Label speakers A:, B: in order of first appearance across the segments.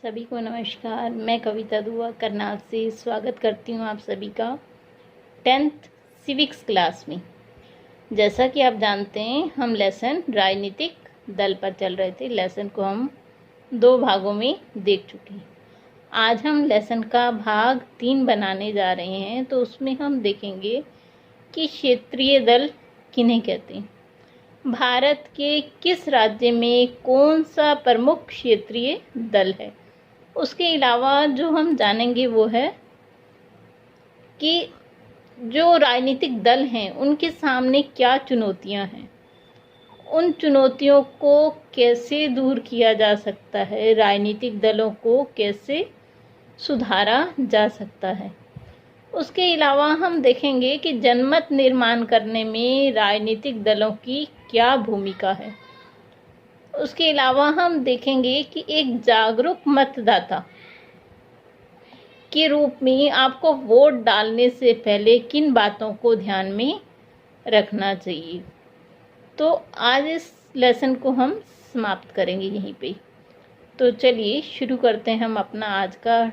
A: सभी को नमस्कार। मैं कविता दुआ करनाल से स्वागत करती हूँ आप सभी का 10th सिविक्स क्लास में। जैसा कि आप जानते हैं, हम लेसन राजनीतिक दल पर चल रहे थे। लेसन को हम 2 भागों में देख चुके हैं। आज हम लेसन का भाग 3 बनाने जा रहे हैं। तो उसमें हम देखेंगे कि क्षेत्रीय दल किन्हें कहते हैं, भारत के किस राज्य में कौन सा प्रमुख क्षेत्रीय दल है। उसके अलावा जो हम जानेंगे वो है कि जो राजनीतिक दल हैं उनके सामने क्या चुनौतियां हैं, उन चुनौतियों को कैसे दूर किया जा सकता है, राजनीतिक दलों को कैसे सुधारा जा सकता है। उसके अलावा हम देखेंगे कि जनमत निर्माण करने में राजनीतिक दलों की क्या भूमिका है। उसके अलावा हम देखेंगे कि एक जागरूक मतदाता के रूप में आपको वोट डालने से पहले किन बातों को ध्यान में रखना चाहिए। तो आज इस लेसन को हम समाप्त करेंगे यहीं पे। तो चलिए शुरू करते हैं हम अपना आज का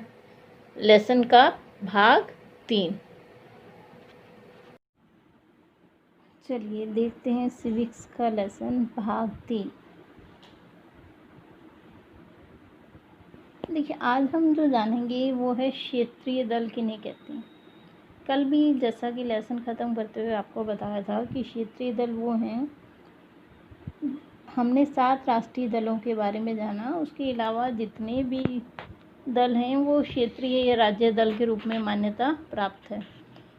A: लेसन का भाग 3। चलिए देखते हैं सिविक्स का लेसन भाग 3। देखिए, आज हम जो जानेंगे वो है क्षेत्रीय दल किन्हें कहते हैं। कल भी जैसा कि लेसन ख़त्म करते हुए आपको बताया था कि क्षेत्रीय दल वो हैं, हमने 7 राष्ट्रीय दलों के बारे में जाना। उसके अलावा जितने भी दल हैं वो क्षेत्रीय या राज्य दल के रूप में मान्यता प्राप्त है।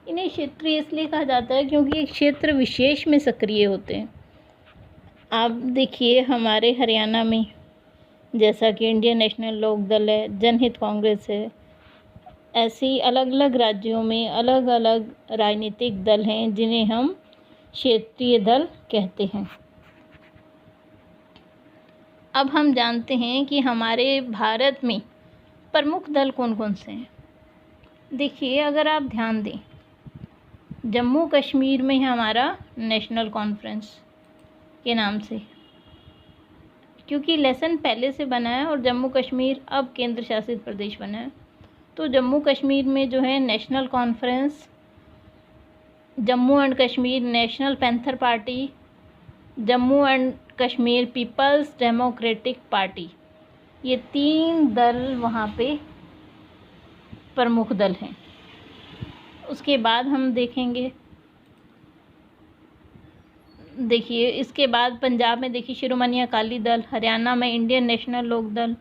A: इन्हें क्षेत्रीय इसलिए कहा जाता है क्योंकि एक क्षेत्र विशेष में सक्रिय होते हैं। आप देखिए, हमारे हरियाणा में जैसा कि इंडियन नेशनल लोक दल है, जनहित कांग्रेस है, ऐसे ही अलग अलग राज्यों में अलग अलग राजनीतिक दल हैं जिन्हें हम क्षेत्रीय दल कहते हैं। अब हम जानते हैं कि हमारे भारत में प्रमुख दल कौन कौन से हैं। देखिए, अगर आप ध्यान दें, जम्मू कश्मीर में है हमारा नेशनल कॉन्फ्रेंस के नाम से, क्योंकि लेसन पहले से बना है और जम्मू कश्मीर अब केंद्र शासित प्रदेश बना है। तो जम्मू कश्मीर में जो है national conference, Jammu and Kashmir national panther party, Jammu and Kashmir peoples democratic party, ये 3 दल वहाँ पे प्रमुख दल हैं। उसके बाद हम देखेंगे, देखिए इसके बाद पंजाब में देखिए शिरोमणि अकाली दल, हरियाणा में इंडियन नेशनल लोक दल,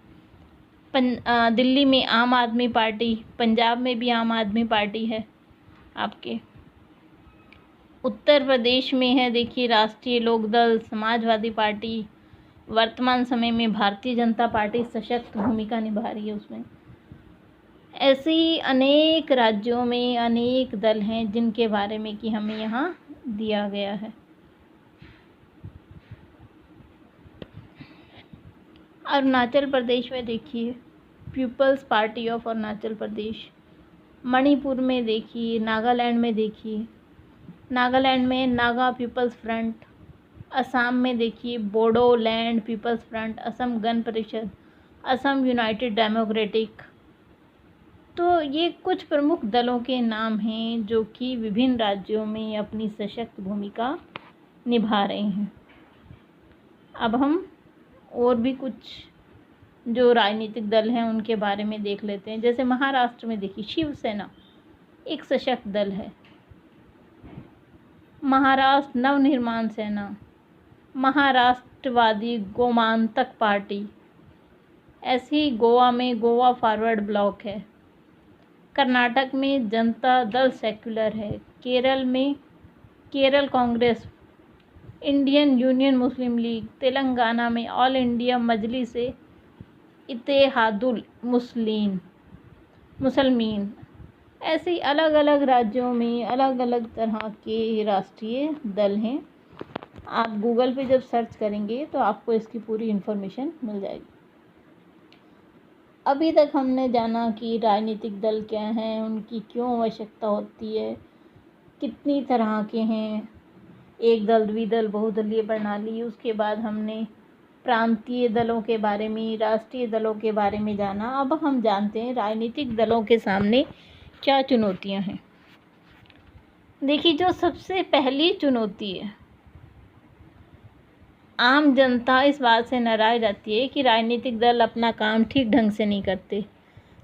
A: दिल्ली में आम आदमी पार्टी, पंजाब में भी आम आदमी पार्टी है आपके। उत्तर प्रदेश में है देखिए राष्ट्रीय लोक दल, समाजवादी पार्टी। वर्तमान समय में भारतीय जनता पार्टी सशक्त भूमिका निभा रही है उसमें। ऐसे ही अनेक राज्यों में अनेक दल हैं जिनके बारे में कि हमें यहाँ दिया गया है। अरुणाचल प्रदेश में देखिए peoples party of Arunachal Pradesh, Manipur में देखिए, नागालैंड में देखिए, नागालैंड में नागा पीपल्स फ्रंट, असम में देखिए Bodoland peoples front, Assam Gana Parishad, Assam United democratic. तो ये कुछ प्रमुख दलों के नाम हैं जो कि विभिन्न राज्यों में अपनी सशक्त भूमिका निभा रहे हैं। अब हम और भी कुछ जो राजनीतिक दल हैं उनके बारे में देख लेते हैं। जैसे महाराष्ट्र में देखिए शिवसेना एक सशक्त दल है, महाराष्ट्र नवनिर्माण सेना, महाराष्ट्रवादी गोमांतक पार्टी, ऐसे ही गोवा में गोवा फॉरवर्ड ब्लॉक है, कर्नाटक में जनता दल सेक्युलर है, केरल में केरल कांग्रेस, इंडियन यूनियन मुस्लिम लीग, तेलंगाना में ऑल इंडिया मजलिस इत्तेहादुल मुसलमीन। ऐसे ही अलग अलग राज्यों में अलग अलग तरह के राष्ट्रीय दल हैं। आप गूगल पे जब सर्च करेंगे तो आपको इसकी पूरी इन्फॉर्मेशन मिल जाएगी। अभी तक हमने जाना कि राजनीतिक दल क्या हैं, उनकी क्यों आवश्यकता होती है, कितनी तरह के हैं, एक दल, द्विदल, बहुदलीय प्रणाली। उसके बाद हमने प्रांतीय दलों के बारे में, राष्ट्रीय दलों के बारे में जाना। अब हम जानते हैं राजनीतिक दलों के सामने क्या चुनौतियां हैं। देखिए, जो सबसे पहली चुनौती है, आम जनता इस बात से नाराज रहती है कि राजनीतिक दल अपना काम ठीक ढंग से नहीं करते।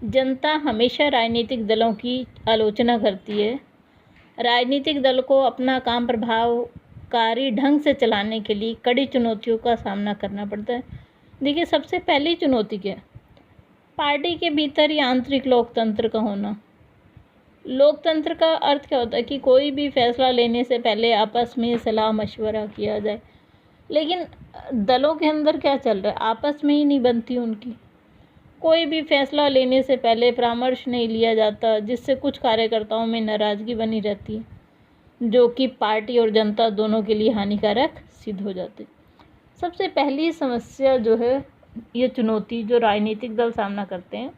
A: जनता हमेशा राजनीतिक दलों की आलोचना करती है। राजनीतिक दल को अपना काम प्रभावकारी ढंग से चलाने के लिए कड़ी चुनौतियों का सामना करना पड़ता है। देखिए, सबसे पहली चुनौती क्या है? पार्टी के भीतर ही आंतरिक लोकतंत्र का होना। लोकतंत्र का अर्थ क्या होता है कि कोई भी फैसला लेने से पहले आपस में सलाह मशवरा किया जाए। लेकिन दलों के अंदर क्या चल रहा है? आपस में ही नहीं बनती उनकी। कोई भी फैसला लेने से पहले परामर्श नहीं लिया जाता, जिससे कुछ कार्यकर्ताओं में नाराज़गी बनी रहती है, जो कि पार्टी और जनता दोनों के लिए हानिकारक सिद्ध हो जाती। सबसे पहली समस्या जो है, ये चुनौती जो राजनीतिक दल सामना करते हैं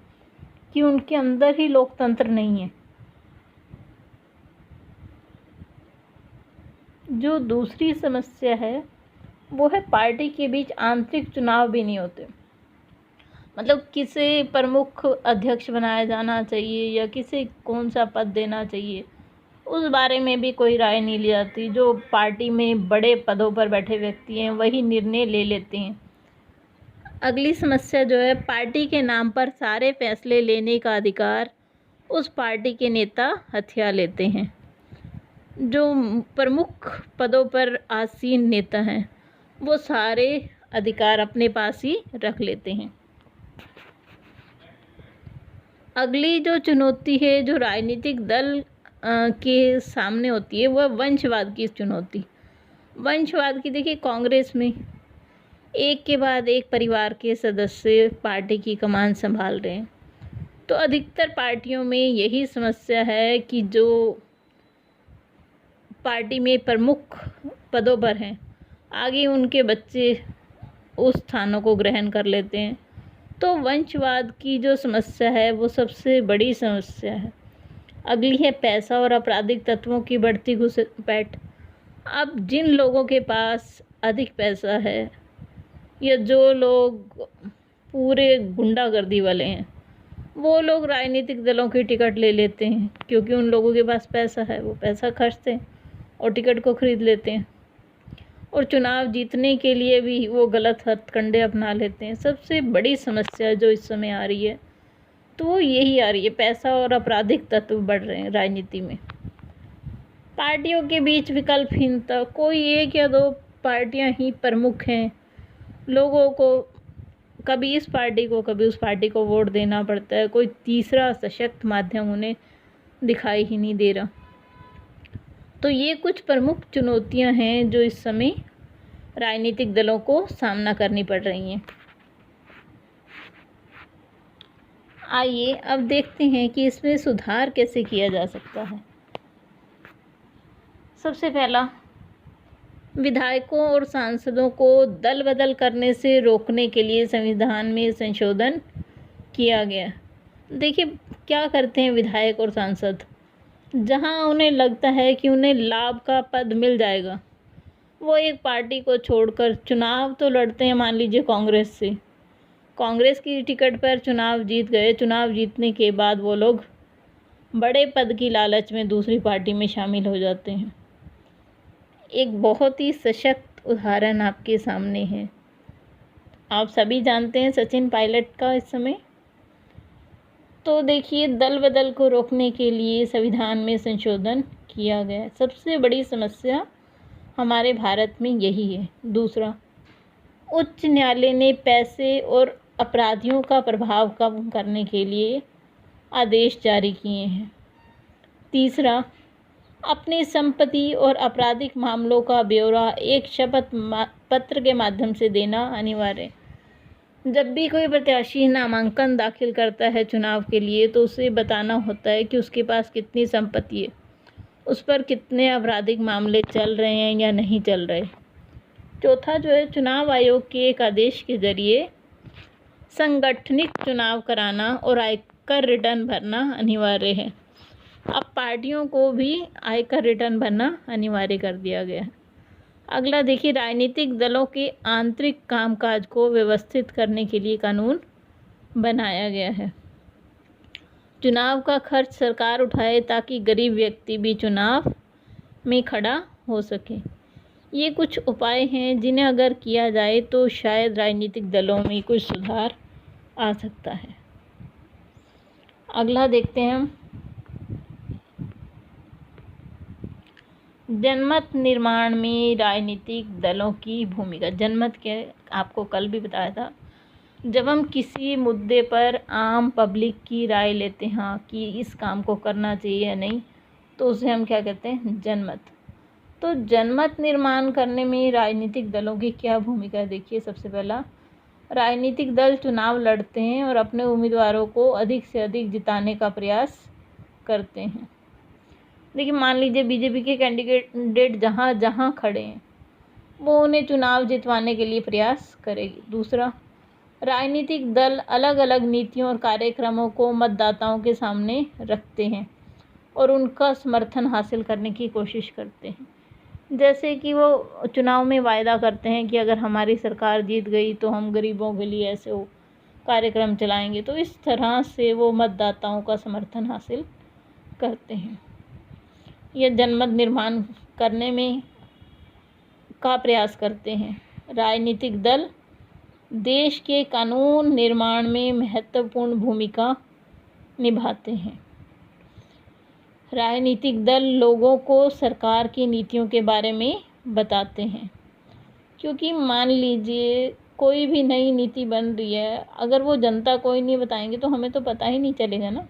A: कि उनके अंदर ही लोकतंत्र नहीं है। जो दूसरी समस्या है वो है पार्टी के बीच आंतरिक चुनाव भी नहीं होते। मतलब किसे प्रमुख अध्यक्ष बनाया जाना चाहिए या किसे कौन सा पद देना चाहिए, उस बारे में भी कोई राय नहीं ली जाती। जो पार्टी में बड़े पदों पर बैठे व्यक्ति हैं वही निर्णय ले लेते हैं। अगली समस्या जो है, पार्टी के नाम पर सारे फैसले लेने का अधिकार उस पार्टी के नेता हथिया लेते हैं। जो प्रमुख पदों पर आसीन नेता हैं वो सारे अधिकार अपने पास ही रख लेते हैं। अगली जो चुनौती है जो राजनीतिक दल के सामने होती है, वह वंशवाद की चुनौती। वंशवाद की, देखिए, कांग्रेस में एक के बाद एक परिवार के सदस्य पार्टी की कमान संभाल रहे हैं। तो अधिकतर पार्टियों में यही समस्या है कि जो पार्टी में प्रमुख पदों पर हैं, आगे उनके बच्चे उस स्थानों को ग्रहण कर लेते हैं। तो वंशवाद की जो समस्या है वो सबसे बड़ी समस्या है। अगली है पैसा और आपराधिक तत्वों की बढ़ती घुसपैठ। अब जिन लोगों के पास अधिक पैसा है या जो लोग पूरे गुंडागर्दी वाले हैं, वो लोग राजनीतिक दलों की टिकट ले लेते हैं, क्योंकि उन लोगों के पास पैसा है। वो पैसा खर्चते हैं और टिकट को खरीद लेते हैं, और चुनाव जीतने के लिए भी वो गलत हथकंडे अपना लेते हैं। सबसे बड़ी समस्या जो इस समय आ रही है तो वो यही आ रही है, पैसा और आपराधिक तत्व बढ़ रहे हैं राजनीति में। पार्टियों के बीच विकल्पहीनता, कोई एक या दो पार्टियां ही प्रमुख हैं। लोगों को कभी इस पार्टी को कभी उस पार्टी को वोट देना पड़ता है। कोई तीसरा सशक्त माध्यम उन्हें दिखाई ही नहीं दे रहा। तो ये कुछ प्रमुख चुनौतियां हैं जो इस समय राजनीतिक दलों को सामना करनी पड़ रही हैं। आइए अब देखते हैं कि इसमें सुधार कैसे किया जा सकता है। सबसे पहला, विधायकों और सांसदों को दल बदल करने से रोकने के लिए संविधान में संशोधन किया गया। देखिए, क्या करते हैं विधायक और सांसद, जहां उन्हें लगता है कि उन्हें लाभ का पद मिल जाएगा, वो एक पार्टी को छोड़कर चुनाव तो लड़ते हैं। मान लीजिए कांग्रेस से, कांग्रेस की टिकट पर चुनाव जीत गए। चुनाव जीतने के बाद वो लोग बड़े पद की लालच में दूसरी पार्टी में शामिल हो जाते हैं। एक बहुत ही सशक्त उदाहरण आपके सामने है। आप सभी जानते हैं सचिन पायलट का इस समय। तो देखिए, दल बदल को रोकने के लिए संविधान में संशोधन किया गया। सबसे बड़ी समस्या हमारे भारत में यही है। दूसरा, उच्च न्यायालय ने पैसे और अपराधियों का प्रभाव कम करने के लिए आदेश जारी किए हैं। तीसरा, अपनी संपत्ति और आपराधिक मामलों का ब्यौरा एक शपथ पत्र के माध्यम से देना अनिवार्य है। जब भी कोई प्रत्याशी नामांकन दाखिल करता है चुनाव के लिए, तो उसे बताना होता है कि उसके पास कितनी संपत्ति है, उस पर कितने आपराधिक मामले चल रहे हैं या नहीं चल रहे। चौथा जो है, चुनाव आयोग के एक आदेश के जरिए संगठनिक चुनाव कराना और आयकर रिटर्न भरना अनिवार्य है। अब पार्टियों को भी आयकर रिटर्न भरना अनिवार्य कर दिया गया है। अगला देखिए, राजनीतिक दलों के आंतरिक कामकाज को व्यवस्थित करने के लिए कानून बनाया गया है। चुनाव का खर्च सरकार उठाए ताकि गरीब व्यक्ति भी चुनाव में खड़ा हो सके। ये कुछ उपाय हैं जिन्हें अगर किया जाए तो शायद राजनीतिक दलों में कुछ सुधार आ सकता है। अगला देखते हैं हम, जनमत निर्माण में राजनीतिक दलों की भूमिका। जनमत क्या है, आपको कल भी बताया था। जब हम किसी मुद्दे पर आम पब्लिक की राय लेते हैं कि इस काम को करना चाहिए या नहीं, तो उसे हम क्या कहते हैं, जनमत। तो जनमत निर्माण करने में राजनीतिक दलों की क्या भूमिका है। देखिए, सबसे पहला, राजनीतिक दल चुनाव लड़ते हैं और अपने उम्मीदवारों को अधिक से अधिक जिताने का प्रयास करते हैं। देखिए, मान लीजिए बीजेपी के कैंडिडेट जहाँ जहाँ खड़े हैं वो उन्हें चुनाव जितवाने के लिए प्रयास करेगी। दूसरा, राजनीतिक दल अलग अलग नीतियों और कार्यक्रमों को मतदाताओं के सामने रखते हैं और उनका समर्थन हासिल करने की कोशिश करते हैं। जैसे कि वो चुनाव में वायदा करते हैं कि अगर हमारी सरकार जीत गई तो हम गरीबों के लिए ऐसे वो कार्यक्रम चलाएंगे। तो इस तरह से वो मतदाताओं का समर्थन हासिल करते हैं। ये जनमत निर्माण करने में का प्रयास करते हैं। राजनीतिक दल देश के कानून निर्माण में महत्वपूर्ण भूमिका निभाते हैं। राजनीतिक दल लोगों को सरकार की नीतियों के बारे में बताते हैं, क्योंकि मान लीजिए कोई भी नई नीति बन रही है, अगर वो जनता को ही नहीं बताएंगे तो हमें तो पता ही नहीं चलेगा ना।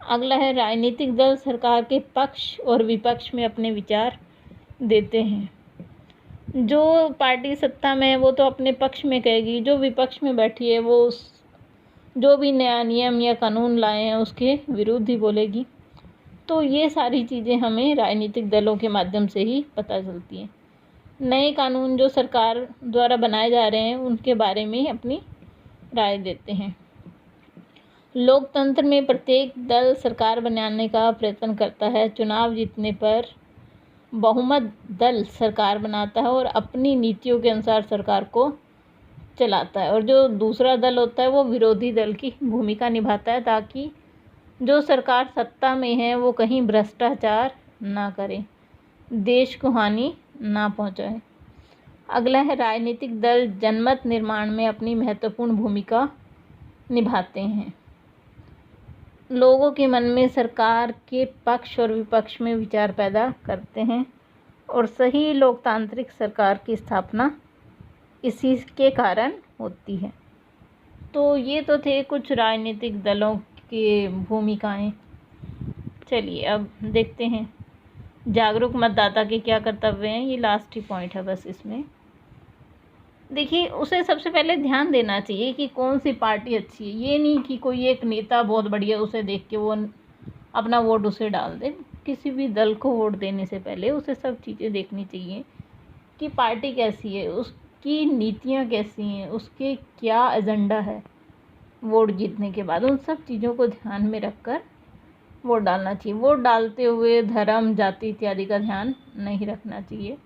A: अगला है, राजनीतिक दल सरकार के पक्ष और विपक्ष में अपने विचार देते हैं। जो पार्टी सत्ता में है वो तो अपने पक्ष में कहेगी, जो विपक्ष में बैठी है वो जो भी नया नियम या कानून लाए हैं उसके विरुद्ध ही बोलेगी। तो ये सारी चीज़ें हमें राजनीतिक दलों के माध्यम से ही पता चलती हैं। नए कानून जो सरकार द्वारा बनाए जा रहे हैं उनके बारे में अपनी राय देते हैं। लोकतंत्र में प्रत्येक दल सरकार बनाने का प्रयत्न करता है। चुनाव जीतने पर बहुमत दल सरकार बनाता है और अपनी नीतियों के अनुसार सरकार को चलाता है, और जो दूसरा दल होता है वो विरोधी दल की भूमिका निभाता है ताकि जो सरकार सत्ता में है वो कहीं भ्रष्टाचार ना करे, देश को हानि ना पहुंचाए। अगला है, राजनीतिक दल जनमत निर्माण में अपनी महत्वपूर्ण भूमिका निभाते हैं। लोगों के मन में सरकार के पक्ष और विपक्ष में विचार पैदा करते हैं और सही लोकतांत्रिक सरकार की स्थापना इसी के कारण होती है। तो ये तो थे कुछ राजनीतिक दलों की भूमिकाएं। चलिए अब देखते हैं जागरूक मतदाता के क्या कर्तव्य हैं। ये लास्ट ही पॉइंट है बस इसमें। देखिए, उसे सबसे पहले ध्यान देना चाहिए कि कौन सी पार्टी अच्छी है। ये नहीं कि कोई एक नेता बहुत बढ़िया उसे देख के वो अपना वोट उसे डाल दे। किसी भी दल को वोट देने से पहले उसे सब चीज़ें देखनी चाहिए कि पार्टी कैसी है, उसकी नीतियाँ कैसी हैं, उसके क्या एजेंडा है। वोट जीतने के बाद उन सब चीज़ों को ध्यान में रखकर वोट डालना चाहिए। वोट डालते हुए धर्म, जाति इत्यादि का ध्यान नहीं रखना चाहिए।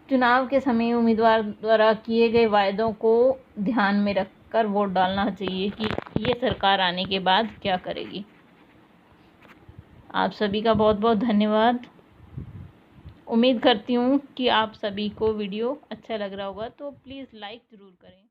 A: चुनाव के समय उम्मीदवार द्वारा किए गए वायदों को ध्यान में रखकर वोट डालना चाहिए कि ये सरकार आने के बाद क्या करेगी। आप सभी का बहुत बहुत धन्यवाद। उम्मीद करती हूँ कि आप सभी को वीडियो अच्छा लग रहा होगा, तो प्लीज़ लाइक ज़रूर करें।